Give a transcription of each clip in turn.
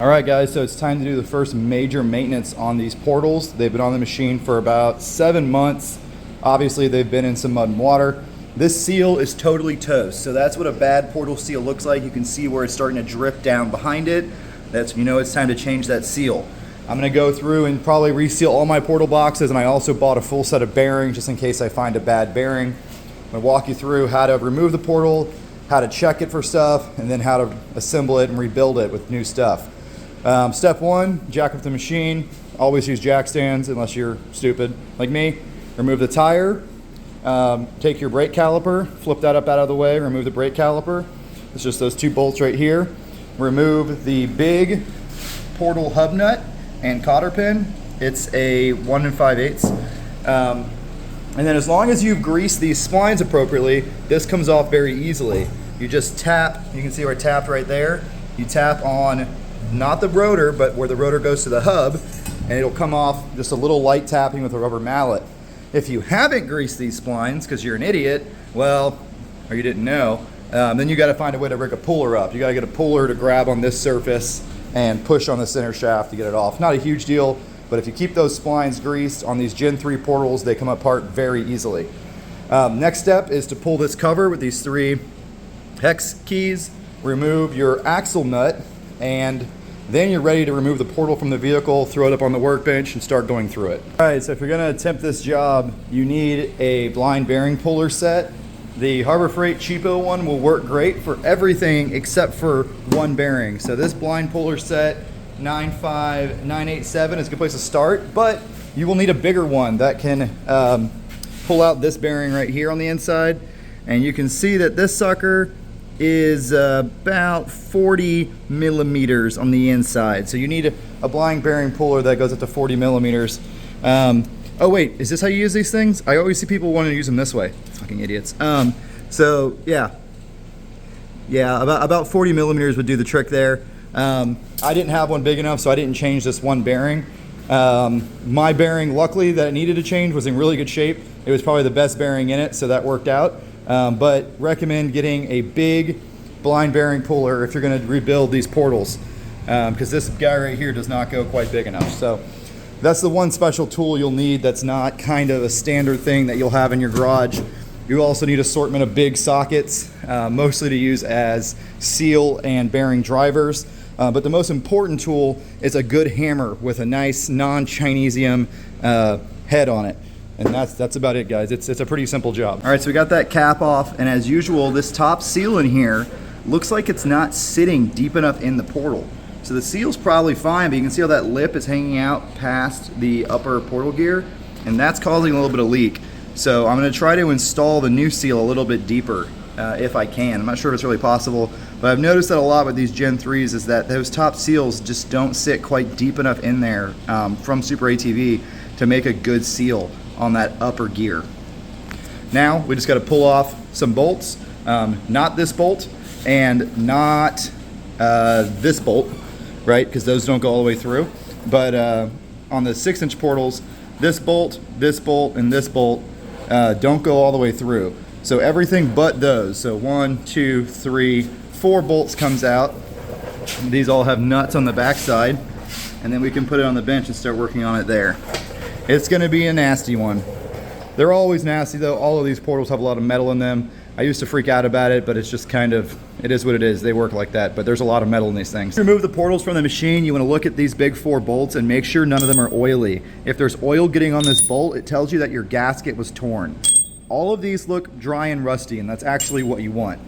All right guys, so it's time to do the first major maintenance on these portals. They've been on the machine for about 7 months. Obviously they've been in some mud and water. This seal is totally toast. So that's what a bad portal seal looks like. You can see where it's starting to drip down behind it. That's when you know it's time to change that seal. I'm gonna go through and probably reseal all my portal boxes, and I also bought a full set of bearings just in case I find a bad bearing. I'm gonna walk you through how to remove the portal, how to check it for stuff, and then how to assemble it and rebuild it with new stuff. Step one, jack up the machine. Always use jack stands unless you're stupid like me. Remove the tire. Take your brake caliper, flip that up out of the way, remove the brake caliper. It's just those two bolts right here. Remove the big portal hub nut and cotter pin. It's a 1 5/8. And then as long as you've greased these splines appropriately, this comes off very easily. You just tap, you can see where I tapped right there. You tap on not the rotor, but where the rotor goes to the hub, and it'll come off just a little light tapping with a rubber mallet. If you haven't greased these splines because you're an idiot, well, or you didn't know, then you got to find a way to rig a puller up. You got to get a puller to grab on this surface and push on the center shaft to get it off. Not a huge deal, but if you keep those splines greased on these Gen 3 portals, they come apart very easily. Next step is to pull this cover with these 3 hex keys, remove your axle nut, and then you're ready to remove the portal from the vehicle, throw it up on the workbench, and start going through it. All right, so if you're gonna attempt this job, you need a blind bearing puller set. The Harbor Freight cheapo one will work great for everything except for one bearing. So this blind puller set, 95987, is a good place to start, but you will need a bigger one that can pull out this bearing right here on the inside. And you can see that this sucker is about 40 millimeters on the inside. So you need a blind bearing puller that goes up to 40 millimeters. Oh wait, is this how you use these things? I always see people wanting to use them this way. Fucking idiots. So yeah, about 40 millimeters would do the trick there. I didn't have one big enough, so I didn't change this one bearing. My bearing, luckily, that it needed to change was in really good shape. It was probably the best bearing in it, so that worked out. But recommend getting a big blind bearing puller if you're going to rebuild these portals, because this guy right here does not go quite big enough. So that's the one special tool you'll need that's not kind of a standard thing that you'll have in your garage. You also need assortment of big sockets, mostly to use as seal and bearing drivers. But the most important tool is a good hammer with a nice non-Chinesium head on it. And that's about it, guys. It's a pretty simple job. All right, so we got that cap off, and as usual, this top seal in here looks like it's not sitting deep enough in the portal. So the seal's probably fine, but you can see how that lip is hanging out past the upper portal gear, and that's causing a little bit of leak. So I'm gonna try to install the new seal a little bit deeper if I can. I'm not sure if it's really possible, but I've noticed that a lot with these Gen 3s is that those top seals just don't sit quite deep enough in there from Super ATV to make a good seal on that upper gear. Now we just got to pull off some bolts, not this bolt and not this bolt, right? Because those don't go all the way through. But on the 6-inch portals, this bolt, and this bolt don't go all the way through. So everything but those. So 1, 2, 3, 4 bolts comes out. These all have nuts on the back side, and then we can put it on the bench and start working on it there. It's going to be a nasty one. They're always nasty though. All of these portals have a lot of metal in them. I used to freak out about it, but it's just kind of, it is what it is. They work like that, but there's a lot of metal in these things. To remove the portals from the machine, you want to look at these big 4 bolts and make sure none of them are oily. If there's oil getting on this bolt, it tells you that your gasket was torn. All of these look dry and rusty, and that's actually what you want.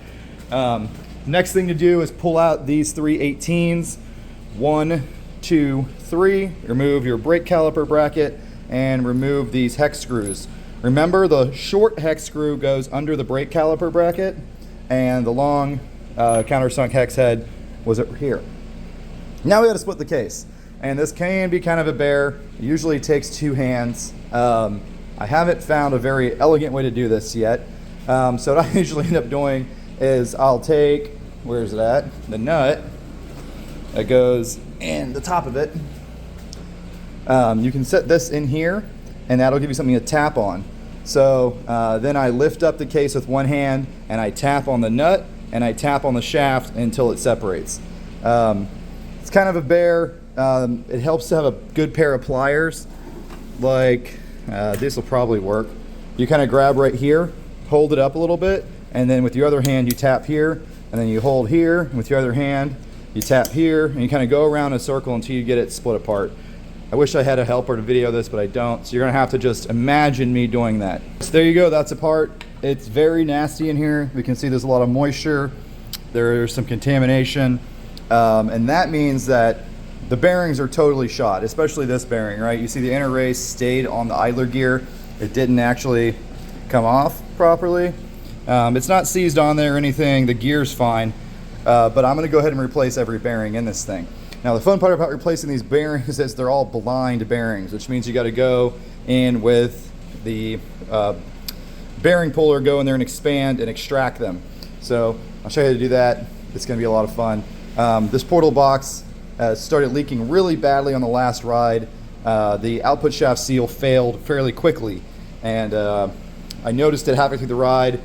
Next thing to do is pull out these 3 18s. 1, 2, 3. Remove your brake caliper bracket and remove these hex screws. Remember, the short hex screw goes under the brake caliper bracket, and the long countersunk hex head was over here. Now we got to split the case, and this can be kind of a bear. It usually takes 2 hands. I haven't found a very elegant way to do this yet. So what I usually end up doing is I'll take, where's it at? The nut that goes in the top of it. You can set this in here, and that'll give you something to tap on. So then I lift up the case with one hand, and I tap on the nut, and I tap on the shaft until it separates. It's kind of a bear. It helps to have a good pair of pliers. Like this will probably work. You kind of grab right here, hold it up a little bit, and then with your other hand you tap here, and then you hold here, and with your other hand you tap here, and you kind of go around in a circle until you get it split apart. I wish I had a helper to video this, but I don't, so you're gonna have to just imagine me doing that. So there you go, that's apart. It's very nasty in here. We can see there's a lot of moisture. There's some contamination, and that means that the bearings are totally shot, especially this bearing, right? You see the inner race stayed on the idler gear. It didn't actually come off properly. It's not seized on there or anything. The gear's fine, but I'm gonna go ahead and replace every bearing in this thing. Now the fun part about replacing these bearings is they're all blind bearings, which means you gotta go in with the bearing puller, go in there and expand and extract them. So I'll show you how to do that. It's gonna be a lot of fun. This portal box started leaking really badly on the last ride. The output shaft seal failed fairly quickly, and I noticed it halfway through the ride,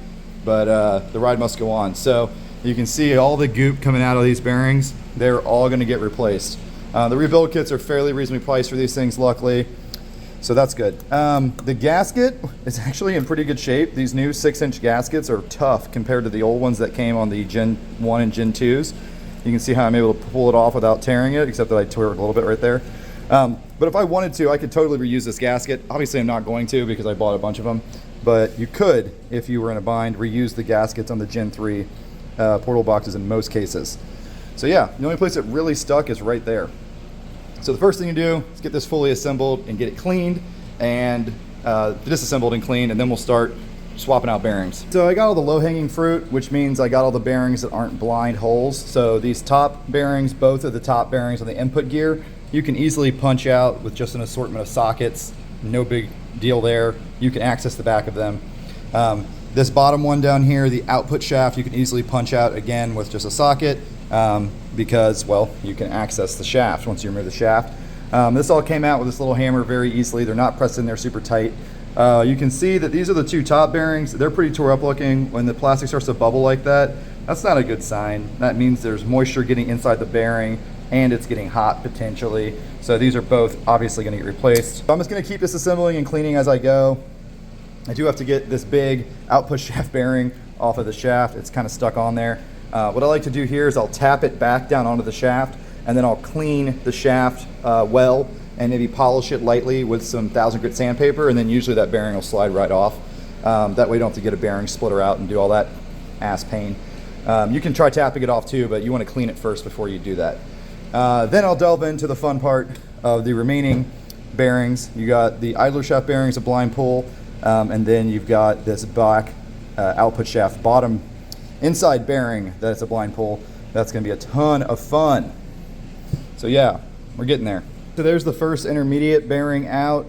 but the ride must go on. So you can see all the goop coming out of these bearings. They're all going to get replaced. The rebuild kits are fairly reasonably priced for these things, luckily, so that's good. The gasket is actually in pretty good shape. These new 6-inch gaskets are tough compared to the old ones that came on the Gen 1 and Gen 2s. You can see how I'm able to pull it off without tearing it, except that I tore it a little bit right there. But if I wanted to, I could totally reuse this gasket. Obviously I'm not going to because I bought a bunch of them, but you could, if you were in a bind, reuse the gaskets on the Gen 3 portal boxes in most cases. So yeah, the only place it really stuck is right there. So the first thing you do is get this fully assembled and get it cleaned and disassembled and cleaned, and then we'll start swapping out bearings. So I got all the low-hanging fruit, which means I got all the bearings that aren't blind holes. So these top bearings, both of the top bearings on the input gear, you can easily punch out with just an assortment of sockets. No big deal there. You can access the back of them. This bottom one down here, the output shaft, you can easily punch out again with just a socket because, well, you can access the shaft once you remove the shaft. This all came out with this little hammer very easily. They're not pressed in there super tight. You can see that these are the two top bearings. They're pretty tore up looking. When the plastic starts to bubble like that, that's not a good sign. That means there's moisture getting inside the bearing and it's getting hot potentially. So these are both obviously gonna get replaced. So I'm just gonna keep disassembling and cleaning as I go. I do have to get this big output shaft bearing off of the shaft. It's kind of stuck on there. What I like to do here is I'll tap it back down onto the shaft, and then I'll clean the shaft well and maybe polish it lightly with some 1000 grit sandpaper, and then usually that bearing will slide right off. That way you don't have to get a bearing splitter out and do all that ass pain. You can try tapping it off too, but you want to clean it first before you do that. Then I'll delve into the fun part of the remaining bearings. You got the idler shaft bearings, a blind pull, and then you've got this back output shaft bottom inside bearing that's a blind pull. That's going to be a ton of fun. So yeah, we're getting there. So there's the first intermediate bearing out.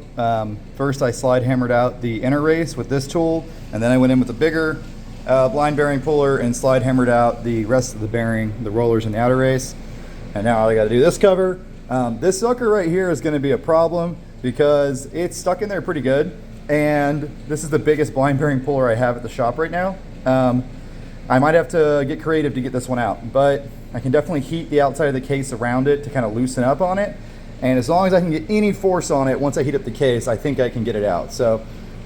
First I slide hammered out the inner race with this tool, and then I went in with a bigger blind bearing puller and slide hammered out the rest of the bearing, the rollers and the outer race. And now I got to do this cover. This sucker right here is going to be a problem because it's stuck in there pretty good, and this is the biggest blind bearing puller I have at the shop right now. I might have to get creative to get this one out, but I can definitely heat the outside of the case around it to kind of loosen up on it. And as long as I can get any force on it, once I heat up the case, I think I can get it out. So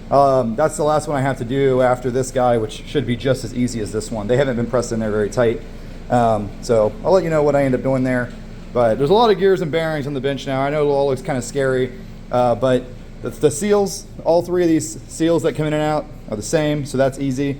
that's the last one I have to do after this guy, which should be just as easy as this one. They haven't been pressed in there very tight. So I'll let you know what I end up doing there. But there's a lot of gears and bearings on the bench now. I know it all looks kind of scary, but the seals, all three of these seals that come in and out are the same, so that's easy.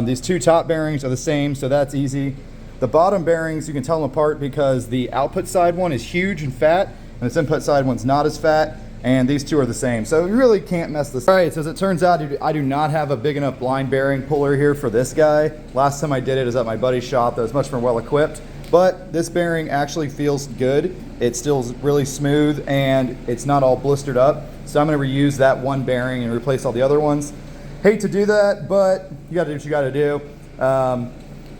These two top bearings are the same, so that's easy. The bottom bearings, you can tell them apart because the output side one is huge and fat, and this input side one's not as fat, and these two are the same. So you really can't mess this up. All right, so as it turns out, I do not have a big enough blind bearing puller here for this guy. Last time I did it was at my buddy's shop that was much more well equipped, but this bearing actually feels good. It's still really smooth and it's not all blistered up. So I'm gonna reuse that one bearing and replace all the other ones. Hate to do that, but you gotta do what you gotta do.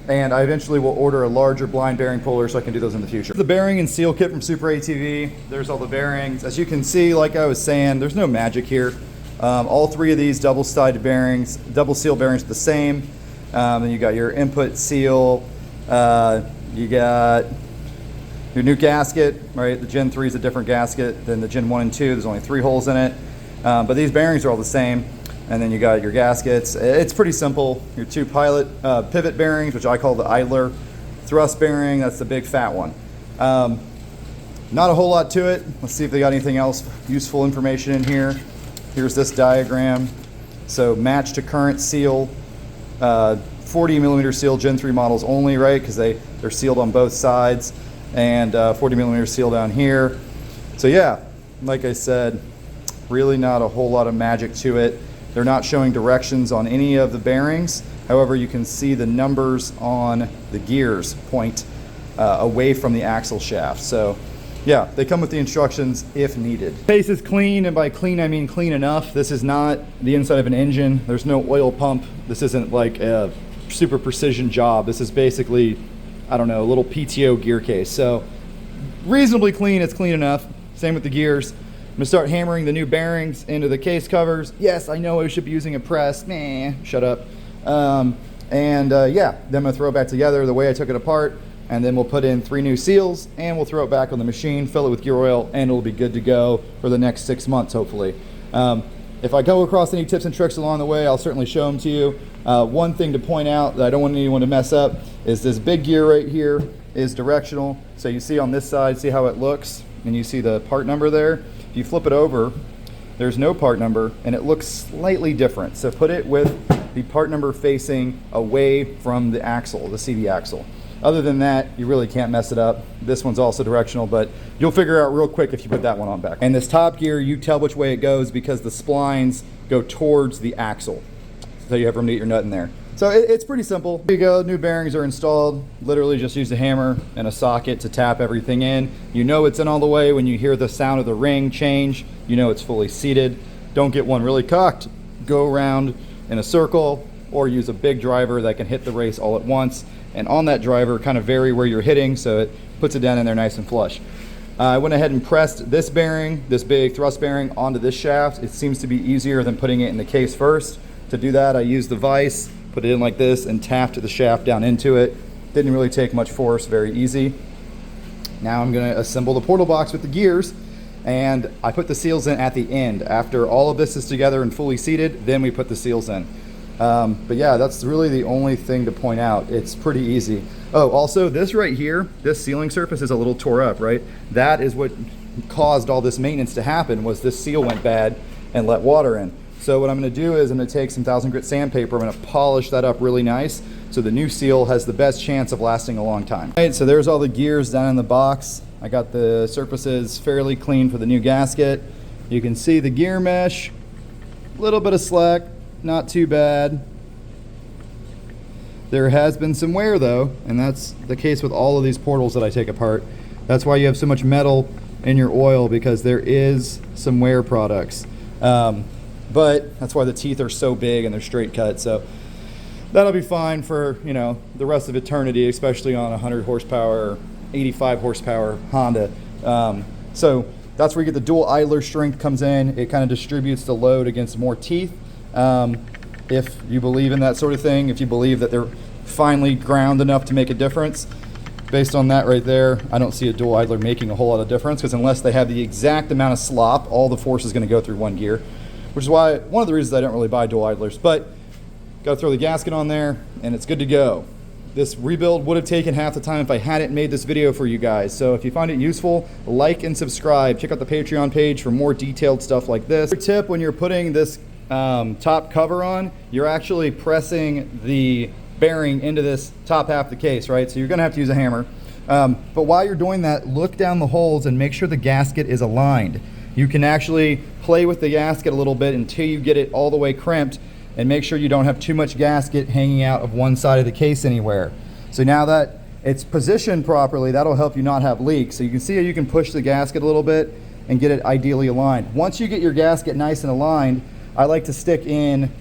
And I eventually will order a larger blind bearing puller so I can do those in the future. The bearing and seal kit from Super ATV. There's all the bearings. As you can see, like I was saying, there's no magic here. All three of these double-sided bearings, double seal bearings are the same. Then you got your input seal. You got Your new gasket, right? The Gen 3 is a different gasket than the Gen 1 and 2. There's only 3 holes in it. But these bearings are all the same. And then you got your gaskets. It's pretty simple. Your 2 pilot pivot bearings, which I call the idler. Thrust bearing, that's the big fat one. Not a whole lot to it. Let's see if they got anything else useful information in here. Here's this diagram. So match to current seal, 40 millimeter seal Gen 3 models only, right? Because they're sealed on both sides, and 40 millimeter seal down here. So yeah, like I said, really not a whole lot of magic to it. They're not showing directions on any of the bearings. However, you can see the numbers on the gears point away from the axle shaft. So yeah, they come with the instructions if needed. Case is clean, and by clean I mean clean enough. This is not the inside of an engine. There's no oil pump. This isn't like a super precision job. This is basically, I don't know, a little PTO gear case. So reasonably clean, it's clean enough. Same with the gears. I'm gonna start hammering the new bearings into the case covers. Yes, I know I should be using a press. Meh, shut up. Yeah, then I'm gonna throw it back together the way I took it apart, and then we'll put in 3 new seals, and we'll throw it back on the machine, fill it with gear oil, and it'll be good to go for the next 6 months, hopefully. If I go across any tips and tricks along the way, I'll certainly show them to you. One thing to point out that I don't want anyone to mess up is this big gear right here is directional. So you see on this side, see how it looks, and you see the part number there. If you flip it over, there's no part number, and it looks slightly different. So put it with the part number facing away from the axle, the CV axle. Other than that, you really can't mess it up. This one's also directional, but you'll figure out real quick if you put that one on back. And this top gear, you tell which way it goes because the splines go towards the axle. So you have room to get your nut in there. So it's pretty simple. Here you go, new bearings are installed. Literally just use a hammer and a socket to tap everything in. You know it's in all the way when you hear the sound of the ring change. You know it's fully seated. Don't get one really cocked. Go around in a circle, or use a big driver that can hit the race all at once. And on that driver, kind of vary where you're hitting so it puts it down in there nice and flush. I went ahead and pressed this bearing, this big thrust bearing, onto this shaft. It seems to be easier than putting it in the case first. To do that, I used the vise, put it in like this, and tapped the shaft down into it. Didn't really take much force, very easy. Now I'm gonna assemble the portal box with the gears, and I put the seals in at the end. After all of this is together and fully seated, then we put the seals in. But yeah, that's really the only thing to point out. It's pretty easy. Oh, also this right here, this sealing surface is a little tore up, right? That is what caused all this maintenance to happen, was this seal went bad and let water in. So what I'm gonna do is I'm gonna take some 1000 grit sandpaper, I'm gonna polish that up really nice so the new seal has the best chance of lasting a long time. All right, so there's all the gears down in the box. I got the surfaces fairly clean for the new gasket. You can see the gear mesh, a little bit of slack, not too bad. There has been some wear though, and that's the case with all of these portals that I take apart. That's why you have so much metal in your oil, because there is some wear products. But that's why the teeth are so big and they're straight cut. So that'll be fine for, you know, the rest of eternity, especially on a 100 horsepower, 85 horsepower Honda. So that's where you get the dual idler strength comes in. It kind of distributes the load against more teeth. If you believe in that sort of thing, if you believe that they're finely ground enough to make a difference, based on that right there, I don't see a dual idler making a whole lot of difference, because unless they have the exact amount of slop, all the force is going to go through one gear, which is why one of the reasons I don't really buy dual idlers. But got to throw the gasket on there and it's good to go. This rebuild would have taken half the time if I hadn't made this video for you guys. So if you find it useful, like and subscribe. Check out the Patreon page for more detailed stuff like this. Another tip: when you're putting this top cover on, you're actually pressing the bearing into this top half of the case, right? So you're gonna have to use a hammer. But while you're doing that, look down the holes and make sure the gasket is aligned. You can actually play with the gasket a little bit until you get it all the way crimped, and make sure you don't have too much gasket hanging out of one side of the case anywhere. So now that it's positioned properly, that'll help you not have leaks. So you can see how you can push the gasket a little bit and get it ideally aligned. Once you get your gasket nice and aligned, I like to stick in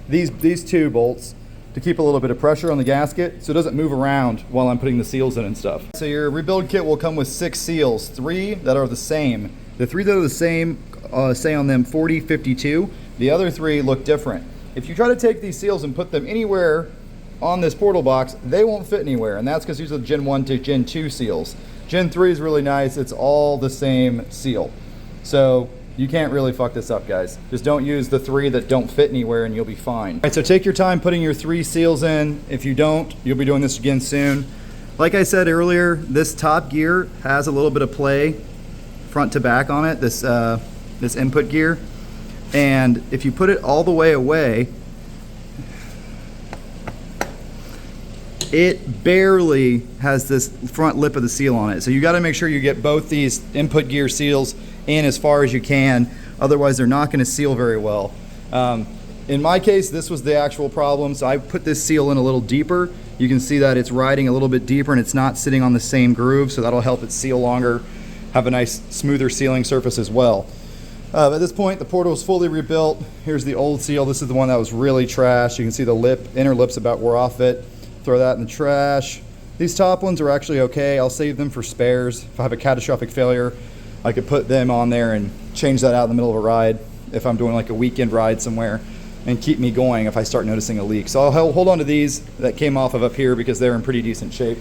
these 2 bolts to keep a little bit of pressure on the gasket so it doesn't move around while I'm putting the seals in and stuff. So your rebuild kit will come with 6 seals, 3 that are the same. The 3 that are the same say on them 4052. The other 3 look different. If you try to take these seals and put them anywhere on this portal box, they won't fit anywhere, and that's because these are the Gen 1 to Gen 2 seals. Gen 3 is really nice. It's all the same seal. So you can't really fuck this up, guys. Just don't use the 3 that don't fit anywhere and you'll be fine. All right, so take your time putting your 3 seals in. If you don't, you'll be doing this again soon. Like I said earlier, this top gear has a little bit of play front to back on it, this input gear. And if you put it all the way away, it barely has this front lip of the seal on it. So you got to make sure you get both these input gear seals in as far as you can. Otherwise, they're not going to seal very well. In my case, this was the actual problem. So I put this seal in a little deeper. You can see that it's riding a little bit deeper and it's not sitting on the same groove. So that'll help it seal longer, have a nice smoother sealing surface as well. At this point, the portal is fully rebuilt. Here's the old seal. This is the one that was really trashed. You can see the inner lips about wore off it. Throw that in the trash. These top ones are actually okay. I'll save them for spares. If I have a catastrophic failure, I could put them on there and change that out in the middle of a ride if I'm doing like a weekend ride somewhere, and keep me going if I start noticing a leak. So I'll hold on to these that came off of up here because they're in pretty decent shape.